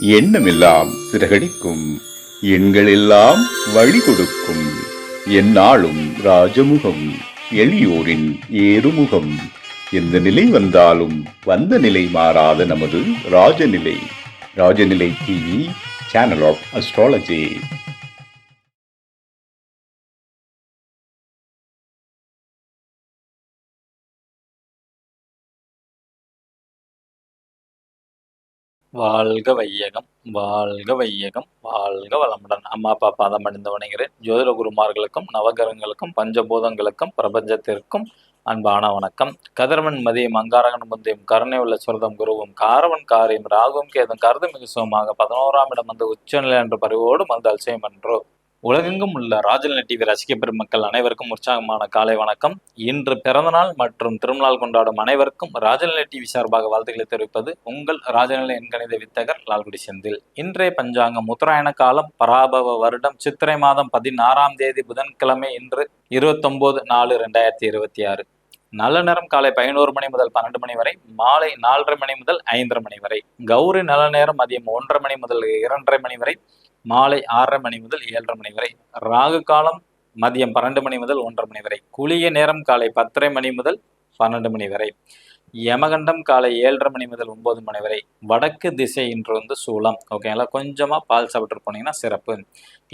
எண்ணமெல்லாம் சிறகடிக்கும், எண்களெல்லாம் வழி கொடுக்கும், எந்நாளும் ராஜமுகம், எளியோரின் ஏறுமுகம். எந்த நிலை வந்தாலும் வந்த நிலை மாறாத நமது Rajanilai. Rajanilai TV, channel of astrology. வாழ்க வையகம், வாழ்க வையகம், வாழ்க வளமுடன். அம்மா அப்பா பாதம் அணிந்து வணங்குகிறேன். ஜோதிட குருமார்களுக்கும் நவகிரகங்களுக்கும் பஞ்சபூதங்களுக்கும் பிரபஞ்சத்திற்கும் அன்பான வணக்கம். கதிரவன் மதியம் அங்காரகன் முந்தையும் கருணை உள்ள சுரதம் குருவும் காரவன் காரியம் ராகும் கேதும் கருது மிகு சுகமாக 11ஆம் இடம் வந்து உச்சநிலை என்ற பரிவோடு வந்து அல்சயம் என்றோ. உலகெங்கும் உள்ள ராஜநிலை டிவி ரசிக பெருமக்கள் அனைவருக்கும் உற்சாகமான காலை வணக்கம். இன்று பிறந்தநாள் மற்றும் திருநாள் கொண்டாடும் அனைவருக்கும் ராஜநிலை டிவி சார்பாக வாழ்த்துக்களை தெரிவிப்பது உங்கள் ராஜநிலை எண்கணித வித்தகர் லால்குடி செந்தில். இன்றைய பஞ்சாங்கம் உத்தராயண காலம் பராபவ வருடம் சித்திரை மாதம் 16ஆம் தேதி புதன்கிழமை. இன்று 29/4/2026. நல்ல நேரம் காலை 11 மணி முதல் 12 மணி வரை, மாலை 4:30 மணி முதல் 5:30 மணி வரை. கௌரி நல்ல நேரம் மதியம் 1:30 மணி முதல் 2:30 மணி வரை, மாலை 6:30 மணி முதல் 7:30 மணி வரை. ராகு காலம் மதியம் 12 மணி முதல் 1:30 மணி வரை. குளிய நேரம் காலை 10:30 மணி முதல் 12 மணி வரை. யமகண்டம் காலை 7:30 மணி முதல் 9 மணி வரை. வடக்கு திசை இன்று வந்து சூலம். ஓகேங்களா, கொஞ்சமா பால் சாப்பிட்டு போனீங்கன்னா சிறப்பு.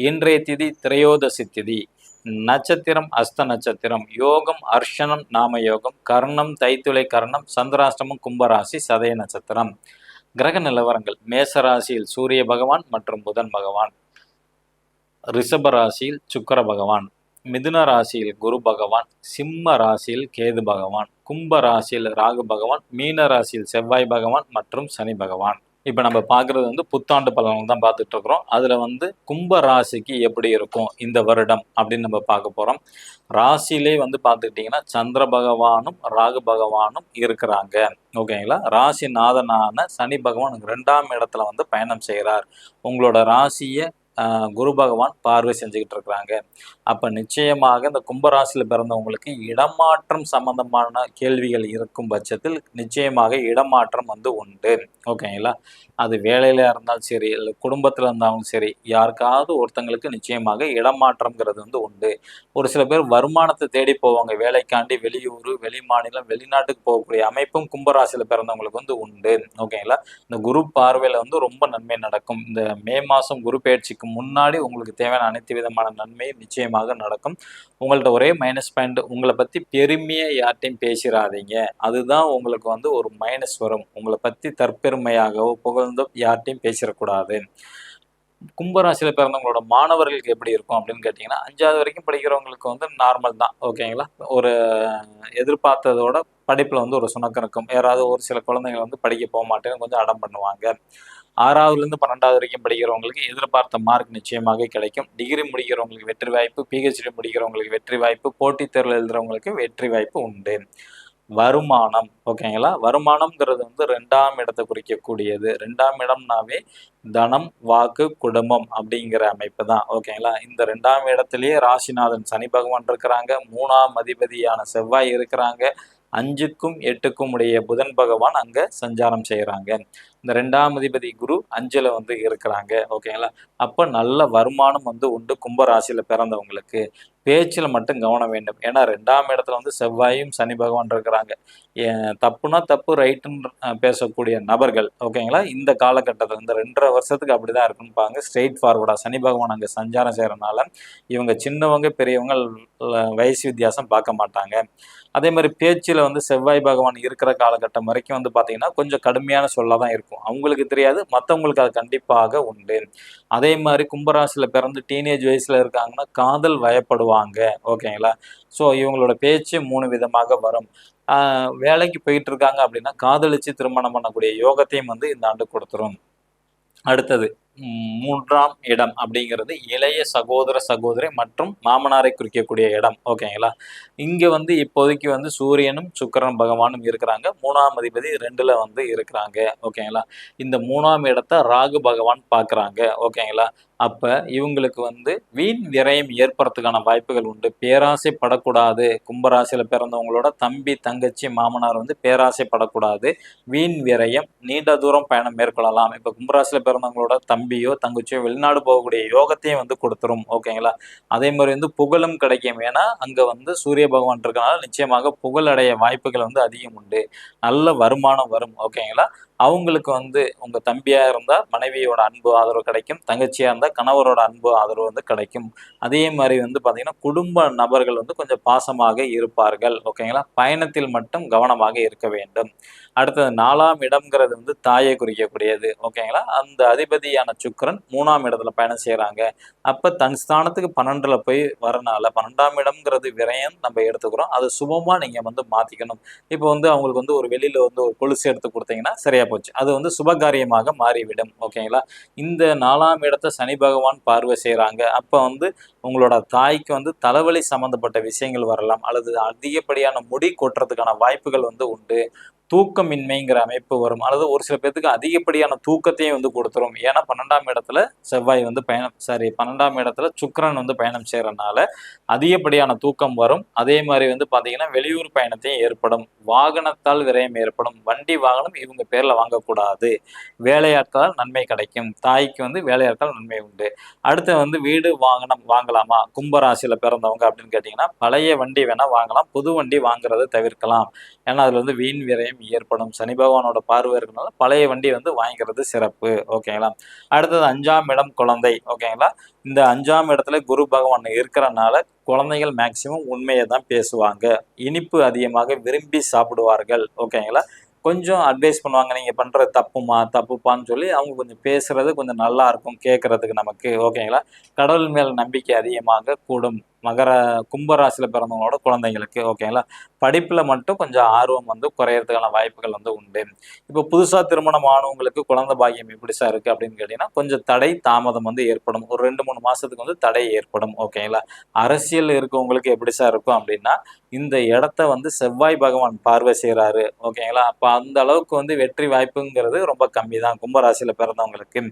இன்றைய திதி திரையோதசி திதி. நட்சத்திரம் அஸ்த நட்சத்திரம். யோகம் அர்ஷனம் நாம யோகம். கர்ணம் தைத்துளை கர்ணம். சந்திராஷ்டமம் கும்பராசி சதய நட்சத்திரம். கிரக நிலவரங்கள்: மேசராசியில் சூரிய பகவான் மற்றும் புதன் பகவான், ரிஷப ராசியில் சுக்கர பகவான், மிதுன ராசியில் குரு பகவான், சிம்ம ராசியில் கேது பகவான், கும்ப ராசியில் ராகு பகவான், மீன ராசியில் செவ்வாய் பகவான் மற்றும் சனி பகவான். இப்போ நம்ம பார்க்குறது வந்து புத்தாண்டு பலன்கள் தான் பார்த்துட்டு இருக்கிறோம். அதில் வந்து கும்ப ராசிக்கு எப்படி இருக்கும் இந்த வருடம் அப்படின்னு நம்ம பார்க்க போகிறோம். ராசியிலே வந்து பார்த்துக்கிட்டிங்கன்னா சந்திர பகவானும் ராகு பகவானும் இருக்கிறாங்க. ஓகேங்களா, ராசி நாதனான சனி பகவான் 2ஆம் இடத்துல வந்து பயணம் செய்கிறார். உங்களோட ராசியை குரு பகவான் பார்வை செஞ்சுக்கிட்டு இருக்கிறாங்க. அப்போ நிச்சயமாக இந்த கும்பராசியில் பிறந்தவங்களுக்கு இடமாற்றம் சம்பந்தமான கேள்விகள் இருக்கும் பட்சத்தில் நிச்சயமாக இடமாற்றம் வந்து உண்டு. ஓகேங்களா, அது வேலையில் இருந்தாலும் சரி, இல்லை குடும்பத்தில் இருந்தாலும் சரி, யாருக்காவது ஒருத்தங்களுக்கு நிச்சயமாக இடமாற்றம்ங்கிறது வந்து உண்டு. ஒரு சில பேர் வருமானத்தை தேடி போவாங்க, வேலைக்காண்டி வெளியூர் வெளி மாநிலம் வெளிநாட்டுக்கு போகக்கூடிய அமைப்பும் கும்பராசியில் பிறந்தவங்களுக்கு வந்து உண்டு. ஓகேங்களா, இந்த குரு பார்வையில் வந்து ரொம்ப நன்மை நடக்கும். இந்த மே மாதம் குரு பயிற்சிக்கு முன்னாடி உங்களுக்கு தேவையான அனைத்து விதமான நன்மை நிச்சயமாக நடக்கும். உங்கள்ட்ட ஒரே மைனஸ் பாயிண்ட், உங்களை பற்றி பெருமையாக யார்ட்டையும் பேசிடாதீங்க. அதுதான் உங்களுக்கு வந்து ஒரு மைனஸ் வரும். உங்களை பற்றி தற்பெருமையாகவோ புகழ்ந்தோ யார்ட்டையும் பேசிடக்கூடாது. கும்பராசியில் பிறந்தவங்களோட மாணவர்களுக்கு எப்படி இருக்கும் அப்படின்னு கேட்டிங்கன்னா, 5வது வரைக்கும் படிக்கிறவங்களுக்கு வந்து நார்மல் தான். ஓகேங்களா, ஒரு எதிர்பார்த்ததோட படிப்பில் வந்து ஒரு சுணக்கம் இருக்கும். யாராவது ஒரு சில குழந்தைங்க வந்து படிக்க போக மாட்டேன்னு கொஞ்சம் அடம் பண்ணுவாங்க. 6வதுலேருந்து 12வது வரைக்கும் படிக்கிறவங்களுக்கு எதிர்பார்த்த மார்க் நிச்சயமாக கிடைக்கும். டிகிரி முடிக்கிறவங்களுக்கு வெற்றி வாய்ப்பு, பிஹெச்டி முடிக்கிறவங்களுக்கு வெற்றி வாய்ப்பு, போட்டித் தேர்வு எழுதுறவங்களுக்கு வெற்றி வாய்ப்பு உண்டு. வருமானம். ஓகேங்களா, வருமானம்ங்கிறது வந்து 2ஆம் இடத்தை குறிக்கக்கூடியது. 2ஆம் இடம்னாவே தனம் வாக்கு குடும்பம் அப்படிங்கிற அமைப்பு தான். ஓகேங்களா, இந்த 2ஆம் இடத்திலேயே ராசிநாதன் சனி பகவான் இருக்கிறாங்க, 3ஆம் அதிபதியான செவ்வாய் இருக்கிறாங்க, 5க்கும் 8க்கும் உடைய புதன் பகவான் அங்க சஞ்சாரம் செய்யறாங்க. இந்த 2ஆம் அதிபதி குரு 5ல வந்து இருக்கிறாங்க. ஓகேங்களா, அப்ப நல்ல வருமானம் வந்து உண்டு கும்பராசியில பிறந்தவங்களுக்கு. பேச்சில் மட்டும் கவனம் வேண்டும். ஏன்னா 2ஆம் இடத்துல வந்து செவ்வாயும் சனி பகவான் இருக்கிறாங்க. தப்புனா தப்பு, ரைட்டுன்னு பேசக்கூடிய நபர்கள். ஓகேங்களா, இந்த காலகட்டத்தில் இந்த 2.5 வருஷத்துக்கு அப்படிதான் இருக்குன்னு ஸ்ட்ரெயிட் ஃபார்வர்டா சனி பகவான் அங்கே சஞ்சாரம் செய்யறதுனால இவங்க சின்னவங்க பெரியவங்க வயசு வித்தியாசம் பார்க்க மாட்டாங்க. அதே மாதிரி பேச்சில் வந்து செவ்வாய் பகவான் இருக்கிற காலகட்டம் வரைக்கும் வந்து பார்த்தீங்கன்னா கொஞ்சம் கடுமையான சொல்ல தான் இருக்கும். அவங்களுக்கு தெரியாது, மற்றவங்களுக்கு அது கண்டிப்பாக உண்டு. அதே மாதிரி கும்பராசியில் பிறந்து டீனேஜ் வயசில் இருக்காங்கன்னா காதல் வயப்படுவாங்க. ஓகேங்களா, ஸோ இவங்களோட பேச்சு 3 விதமாக வரும். வேலைக்கு போயிட்டு இருக்காங்க அப்படின்னா காதலிச்சு திருமணம் பண்ணக்கூடிய யோகத்தையும் வந்து இந்த ஆண்டு கொடுத்துரும். அடுத்தது மூன்றாம் இடம் அப்படிங்கிறது இளைய சகோதர சகோதரி மற்றும் மாமனாரை குறிக்கக்கூடிய இடம். ஓகேங்களா. இங்க வந்து இப்போதைக்கு வந்து சூரியனும் சுக்கிரன் பகவானும் இருக்கிறாங்க. 3ஆம் அதிபதி 2ல வந்து இருக்கிறாங்க. ஓகேங்களா. இந்த 3ஆம் இடத்தை ராகு பகவான் பார்க்குறாங்க. ஓகேங்களா. அப்ப இவங்களுக்கு வந்து வீண் விரயம் ஏற்படுறதுக்கான வாய்ப்புகள் உண்டு. பேராசைப்படக்கூடாது. கும்பராசியில பிறந்தவங்களோட தம்பி, தங்கச்சி, மாமனார் வந்து பேராசைப்படக்கூடாது. வீண் விரயம், நீண்ட தூரம் பயணம் மேற்கொள்ளலாம். இப்ப கும்பராசியில பிறந்தவங்களோட தம்பியோ தங்கச்சியோ வெளிநாடு போகக்கூடிய யோகத்தையும் வந்து கொடுத்துரும். ஓகேங்களா. அதே மாதிரி வந்து புகழும் கிடைக்கும். ஏன்னா அங்க வந்து சூரிய பகவான் இருக்கனால நிச்சயமாக புகழ் அடைய வாய்ப்புகள் வந்து அதிகம் உண்டு. நல்ல வருமானம் வரும். ஓகேங்களா. அவங்களுக்கு வந்து உங்க தம்பியா இருந்தா மனைவியோட அன்பு ஆதரவு கிடைக்கும். தங்கச்சியா இருந்தா கணவரோட அன்பு ஆதரவு வந்து கிடைக்கும். அதே மாதிரி வந்து பாத்தீங்கன்னா குடும்ப நபர்கள் வந்து கொஞ்சம் பாசமாக இருப்பார்கள். ஓகேங்களா. பயணத்தில் மட்டும் கவனமாக இருக்க வேண்டும். அடுத்தது 4ஆம் இடம்ங்கிறது வந்து தாயை குறிக்கக்கூடியது. ஓகேங்களா. அந்த அதிபதியான சுக்கிரன் 3ஆம் இடத்துல பயணம் செய்யறாங்க. அப்ப தன் ஸ்தானத்துக்கு 12ல போய் வரனால 12ஆம் இடம்ங்கிறது விரயம் நம்ம எடுத்துக்கிறோம். அது சுபமா நீங்க வந்து மாத்திக்கணும். இப்போ வந்து அவங்களுக்கு வந்து ஒரு வெளியில வந்து ஒரு கொலுசு எடுத்து கொடுத்தீங்கன்னா சரியா போச்சு. அது வந்து சுபகாரியமாக மாறிவிடும். ஓகேங்களா. இந்த 4ஆம் இடத்தை சனி பகவான் பார்வை செய்யறாங்க. அப்ப வந்து உங்களோட தாய்க்கு வந்து தலைவலி சம்பந்தப்பட்ட விஷயங்கள் வரலாம், அல்லது அதிகப்படியான முடி கொட்டுறதுக்கான வாய்ப்புகள் வந்து உண்டு. தூக்கமின்மைங்கிற அமைப்பு வரும், அல்லது ஒரு சில பேர்த்துக்கு அதிகப்படியான தூக்கத்தையும் வந்து கொடுத்துரும். ஏன்னா 12ஆம் இடத்துல செவ்வாய் வந்து பயணம் 12ஆம் இடத்துல சுக்கிரன் வந்து பயணம் செய்யறதுனால அதிகப்படியான தூக்கம் வரும். அதே மாதிரி வந்து பாத்தீங்கன்னா வெளியூர் பயணத்தையும் ஏற்படும். வாகனத்தால் விரயம் ஏற்படும். வண்டி வாகனம் இவங்க பேர்ல வாங்கக்கூடாது. வேலையாட்களால் நன்மை கிடைக்கும். தாய்க்கு வந்து வேலையாட்கள் நன்மை உண்டு. அடுத்து வந்து வீடு வாகனம் வாங்கலாமா கும்பராசியில பிறந்தவங்க அப்படின்னு கேட்டீங்கன்னா, பழைய வண்டி வேணா வாங்கலாம், புது வண்டி வாங்குறதை தவிர்க்கலாம். ஏன்னா அதுல வந்து வீண் விரயம் ஏற்படும். சனி பகவானோட பார்வை இருக்கனால பழைய வண்டி வந்து வாங்கிக்கிறது சிறப்பு. ஓகேங்களா. அடுத்தது 5ஆம் இடம் குழந்தை. ஓகேங்களா. இந்த 5ஆம் இடத்துல குரு பகவான் இருக்கிறனால குழந்தைகள் மேக்சிமம் உண்மையை தான் பேசுவாங்க. இனிப்பு அதிகமாக விரும்பி சாப்பிடுவார்கள். ஓகேங்களா. கொஞ்சம் அட்வைஸ் பண்ணுவாங்க, நீங்க பண்றது தப்புமா தப்புப்பான்னு சொல்லி அவங்க கொஞ்சம் பேசுறது கொஞ்சம் நல்லா இருக்கும் கேட்கறதுக்கு நமக்கு. ஓகேங்களா. கடவுள் மேல் நம்பிக்கை அதிகமாக கூடும். கும்பராசியில பிறந்தவங்களோட குழந்தைங்களுக்கு. ஓகேங்களா. படிப்புல மட்டும் கொஞ்சம் ஆர்வம் வந்து குறையறதுக்கான வாய்ப்புகள் வந்து உண்டு. இப்போ புதுசா திருமணம் ஆனவங்களுக்கு குழந்தை பாக்கியம் எப்படி சார் இருக்கு அப்படின்னு கேட்டீங்கன்னா, கொஞ்சம் தடை தாமதம் வந்து ஏற்படும். ஒரு 2-3 மாசத்துக்கு வந்து தடை ஏற்படும். ஓகேங்களா. அரசியல் இருக்கவங்களுக்கு எப்படி சார் இருக்கும் அப்படின்னா, இந்த இடத்த வந்து செவ்வாய் பகவான் பார்வை செய்யறாரு. ஓகேங்களா. அப்ப அந்த அளவுக்கு வந்து வெற்றி வாய்ப்புங்கிறது ரொம்ப கம்மி தான் கும்பராசியில பிறந்தவங்களுக்கு.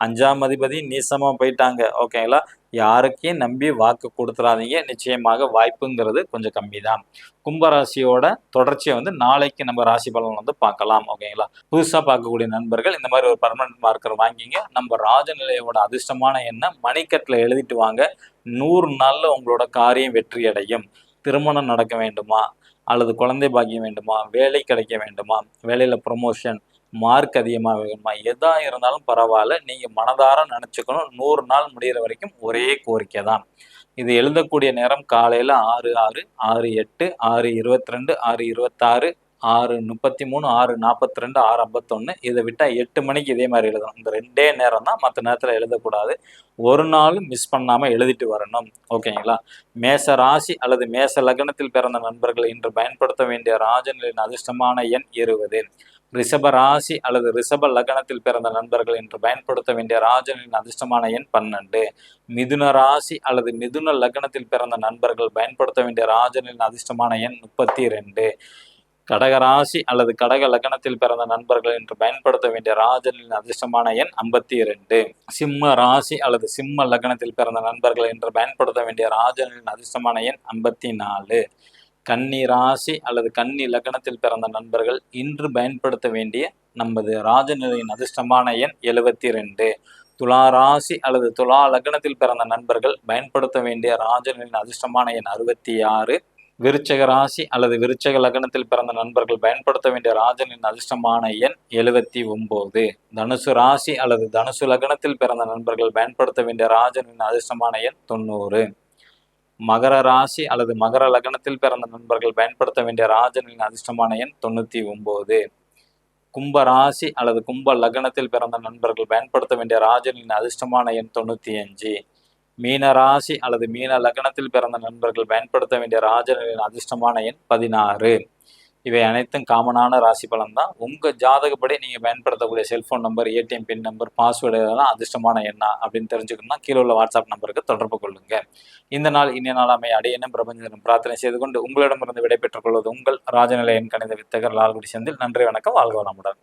5ஆம் அதிபதி நீசமா போயிட்டாங்க. ஓகேங்களா. யாருக்கையும் நம்பி வாக்கு கொடுத்துறாதீங்க. நிச்சயமாக வாய்ப்புங்கிறது கொஞ்சம் கம்மி தான். கும்பராசியோட தொடர்ச்சியை வந்து நாளைக்கு நம்ம ராசி பலன் வந்து பார்க்கலாம். ஓகேங்களா. புதுசா பார்க்கக்கூடிய நண்பர்கள் இந்த மாதிரி ஒரு பர்மனன்ட் மார்க்கர் வாங்கிங்க. நம்ம ராஜநிலையோட அதிர்ஷ்டமான எண்ணை மணிக்கட்டில் எழுதிட்டு வாங்க. 100 நாள்ல உங்களோட காரியம் வெற்றி அடையும். திருமணம் நடக்க வேண்டுமா, அல்லது குழந்தை பாக்கியம் வேண்டுமா, வேலை கிடைக்க வேண்டுமா, வேலையில ப்ரொமோஷன், மார்க் அதிகமாக வேணுமா, எதா இருந்தாலும் பரவாயில்ல, நீங்க மனதார நினைச்சுக்கணும். 100 நாள் முடிகிற வரைக்கும் ஒரே கோரிக்கை தான். இது எழுதக்கூடிய நேரம் காலையில 6:06, 6:08, 6:22, 6:26, 6:33, 6:42, 6:51. இதை விட்டா 8 மணிக்கு இதே மாதிரி எழுதணும். இந்த 2 நேரம் தான், மற்ற நேரத்தில் எழுதக்கூடாது. ஒரு நாளும் மிஸ் பண்ணாம எழுதிட்டு வரணும். ஓகேங்களா. மேச ராசி அல்லது மேச லக்னத்தில் பிறந்த நண்பர்கள் இன்று பயன்படுத்த வேண்டிய ராஜநிலையின் அதிர்ஷ்டமான எண் 20. ரிஷப ராசி அல்லது ரிஷப லக்னத்தில் பிறந்த நண்பர்கள் இன்று பயன்படுத்த வேண்டிய ராஜநிலையின் அதிர்ஷ்டமான எண் 12. மிதுன ராசி அல்லது மிதுன லக்னத்தில் பிறந்த நண்பர்கள் பயன்படுத்த வேண்டிய ராஜநிலையின் அதிர்ஷ்டமான எண் 32. கடக ராசி அல்லது கடக லக்னத்தில் பிறந்த நண்பர்கள் இன்று பயன்படுத்த வேண்டிய ராஜநிலையின் அதிர்ஷ்டமான எண் 52. சிம்ம ராசி அல்லது சிம்ம லக்னத்தில் பிறந்த நண்பர்கள் இன்று பயன்படுத்த வேண்டிய ராஜநிலையின் அதிர்ஷ்டமான எண் 54. கன்னி ராசி அல்லது கன்னி லக்னத்தில் பிறந்த நண்பர்கள் இன்று பயன்படுத்த வேண்டிய நமது ராஜநிலையின் அதிர்ஷ்டமான எண் 72. துலா ராசி அல்லது துலா லக்னத்தில் பிறந்த நண்பர்கள் பயன்படுத்த வேண்டிய ராஜநிலையின் அதிர்ஷ்டமான எண் 66. விருச்சக ராசி அல்லது விருச்சக லக்னத்தில் பிறந்த நண்பர்கள் பயன்படுத்த வேண்டிய ராஜனின் அதிர்ஷ்டமான எண் 79. தனுசு ராசி அல்லது தனுசு லக்னத்தில் பிறந்த நண்பர்கள் பயன்படுத்த வேண்டிய ராஜனின் அதிர்ஷ்டமான எண் 90. மகர ராசி அல்லது மகர லக்னத்தில் பிறந்த நண்பர்கள் பயன்படுத்த வேண்டிய ராஜனின் அதிர்ஷ்டமான எண் 99. கும்ப ராசி அல்லது கும்ப லக்னத்தில் பிறந்த நண்பர்கள் பயன்படுத்த வேண்டிய ராஜனின் அதிர்ஷ்டமான எண் 95. மீன ராசி அல்லது மீன லக்னத்தில் பிறந்த நண்பர்கள் பயன்படுத்த வேண்டிய ராஜனின் அதிர்ஷ்டமான எண் 16. இவை அனைத்தும் காமனான ராசி பலன் தான். உங்கள் ஜாதகப்படி நீங்கள் பயன்படுத்தக்கூடிய செல்ஃபோன் நம்பர், ஏடிஎம் பின் நம்பர், பாஸ்வேர்டு இதெல்லாம் அதிர்ஷ்டமான எண்ணா அப்படின்னு தெரிஞ்சுக்கணும்னா கீழே உள்ள வாட்ஸ்அப் நம்பருக்கு தொடர்பு கொள்ளுங்க. இந்த நாள் இனிய நாளாமை அடையனும் பிரபஞ்சனும் பிரார்த்தனை செய்து கொண்டு உங்களிடமிருந்து விடைபெற்றுக் கொள்வது உங்கள் ராஜநிலையின் கணித வித்தகர் லால்குடி செந்தில். நன்றி, வணக்கம், வாழ்க வளமுடன்.